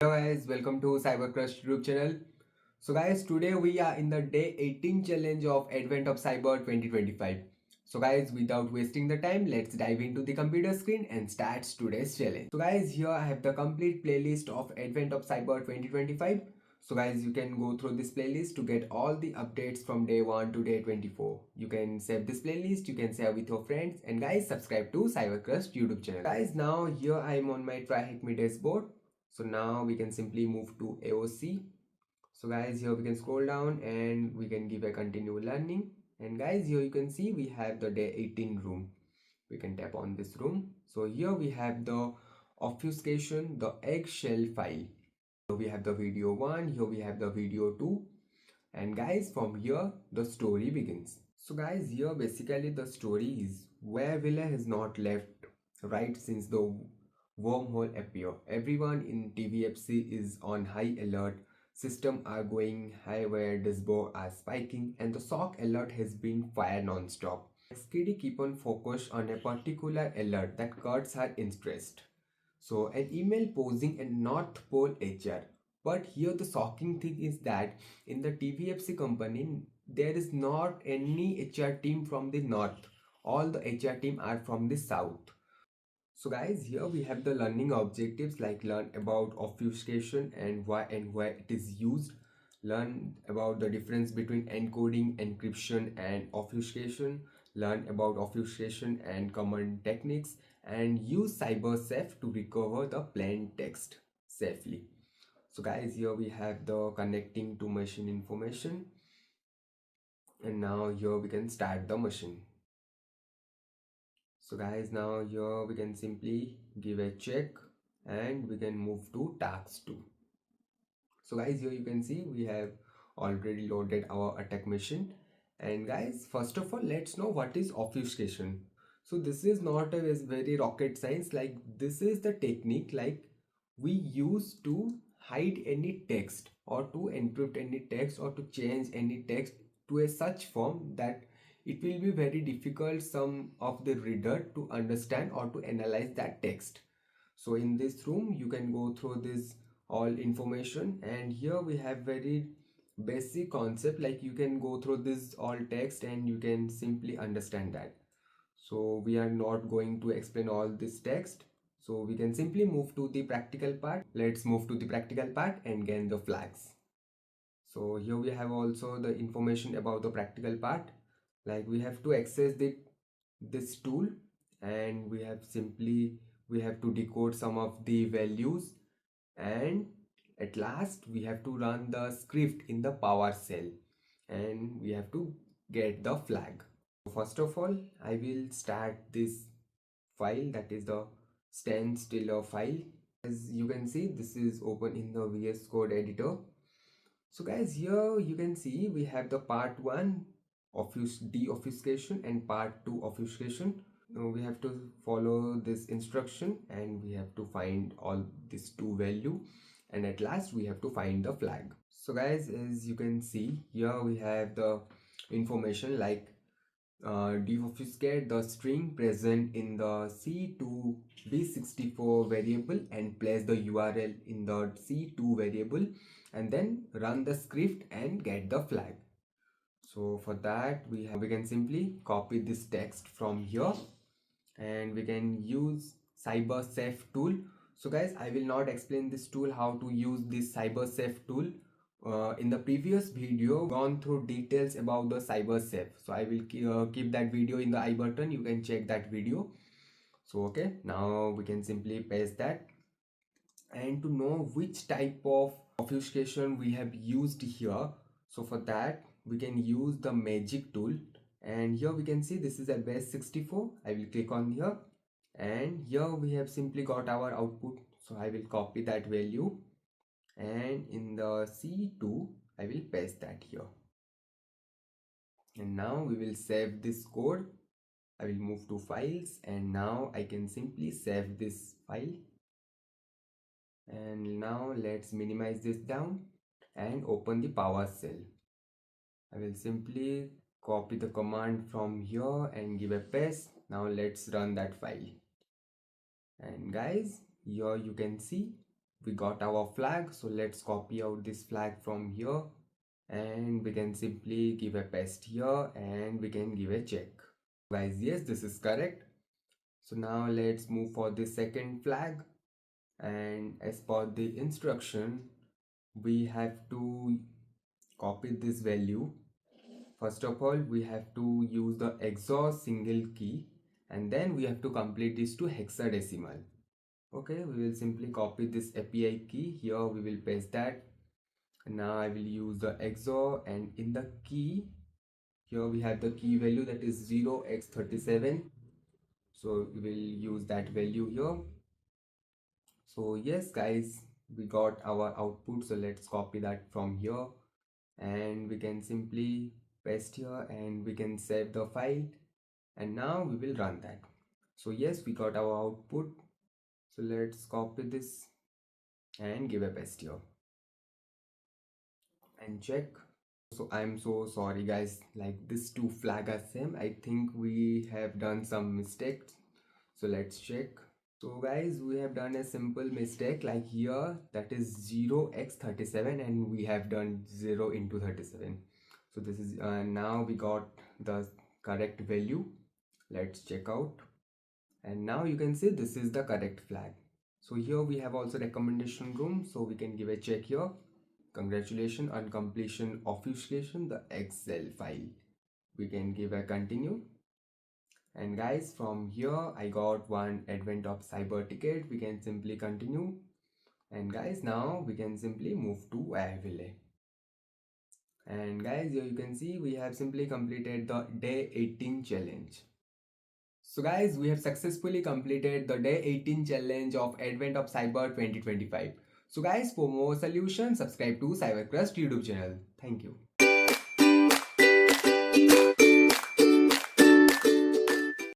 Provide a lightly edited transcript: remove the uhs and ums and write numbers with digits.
Hello guys, welcome to CyberChef YouTube channel. So guys, today we are in the day 18 challenge of Advent of Cyber 2025. So guys, without wasting the time, let's dive into the computer screen and start today's challenge. So guys, here I have the complete playlist of Advent of Cyber 2025. So guys, you can go through this playlist to get all the updates from day 1 to day 24. You can save this playlist, you can share with your friends, and guys, subscribe to CyberChef YouTube channel. Guys, now here I am on my TryHackMe dashboard. So now we can simply move to AOC. So guys, here we can scroll down and we can give a continue learning. And guys, here you can see we have the day 18 room. We can tap on this room. So here we have the obfuscation, the eggshell file. Here we have the video 1, here we have the video 2. And guys, from here the story begins. So guys, here basically the story is Wareville has not left right since the wormhole appear. Everyone in TVFC is on high alert. System are going high where dashboard are spiking and the SOC alert has been fired non-stop. XKD keep on focus on a particular alert that cuts her interest. So an email posing a North Pole HR. But here the shocking thing is that in the TVFC company there is not any HR team from the north. All the HR team are from the south. So guys, here we have the learning objectives like learn about obfuscation and where it is used, learn about the difference between encoding, encryption and obfuscation, learn about obfuscation and common techniques, and use CyberChef to recover the plain text safely. So guys, here we have the connecting to machine information, and now here we can start the machine. So guys, now here we can simply give a check and we can move to task 2. So guys, here you can see we have already loaded our attack machine. And guys, first of all, let's know what is obfuscation. So this is not a very rocket science. Like, this is the technique like we use to hide any text or to encrypt any text or to change any text to a such form that it will be very difficult some of the reader to understand or to analyze that text. So in this room you can go through this all information, and here we have very basic concept like you can go through this all text and you can simply understand that. So we are not going to explain all this text, so we can simply move to the practical part. Let's move to the practical part and gain the flags. So here we have also the information about the practical part. Like we have to access this tool, and we have to decode some of the values, and at last we have to run the script in the PowerShell and we have to get the flag. First of all, I will start this file, that is the standstill file. As you can see, this is open in the VS Code editor. So guys, here you can see we have the part 1 deobfuscation and part 2 obfuscation. Now we have to follow this instruction and we have to find all these two value, and at last we have to find the flag. So guys, as you can see here we have the information like deobfuscate the string present in the C2B64 variable and place the URL in the C2 variable, and then run the script and get the flag. So for that we can simply copy this text from here and we can use CyberChef tool. So guys, I will not explain this tool, how to use this CyberChef tool. In the previous video gone through details about the CyberChef, so I will keep that video in the I button, you can check that video. So okay, now we can simply paste that. And to know which type of obfuscation we have used here, so for that we can use the magic tool, and here we can see this is a base 64. I will click on here, and here we have simply got our output. So I will copy that value, and in the C2 I will paste that here, and now we will save this code. I will move to files, and now I can simply save this file. And now let's minimize this down and open the PowerShell. I will simply copy the command from here and give a paste. Now let's run that file. And guys, here you can see we got our flag. So let's copy out this flag from here, and we can simply give a paste here, and we can give a check. Guys, yes, this is correct. So now let's move for the second flag, and as per the instruction, we have to copy this value. First of all, we have to use the XOR single key, and then we have to complete this to hexadecimal. Okay, we will simply copy this API key here, we will paste that. Now I will use the XOR, and in the key here we have the key value, that is 0x37. So we will use that value here. So yes guys, we got our output. So let's copy that from here, and we can simply paste here, and we can save the file, and now we will run that. So yes, we got our output. So let's copy this and give a paste here and check. So I'm so sorry guys, like this two flag are same. I think we have done some mistakes. So let's check. So guys, we have done a simple mistake, like here that is 0x37, and we have done 0 into 37. So this is now we got the correct value. Let's check out, and now you can see this is the correct flag. So here we have also recommendation room, so we can give a check here. Congratulations on completion obfuscation the Excel file. We can give a continue. And guys, from here I got one advent of cyber ticket. We can simply continue. And guys, now we can simply move to Wareville. And guys, here you can see we have simply completed the day 18 challenge. So guys, we have successfully completed the day 18 challenge of Advent of Cyber 2025. So guys, for more solutions, subscribe to CyberCrust YouTube channel. Thank you.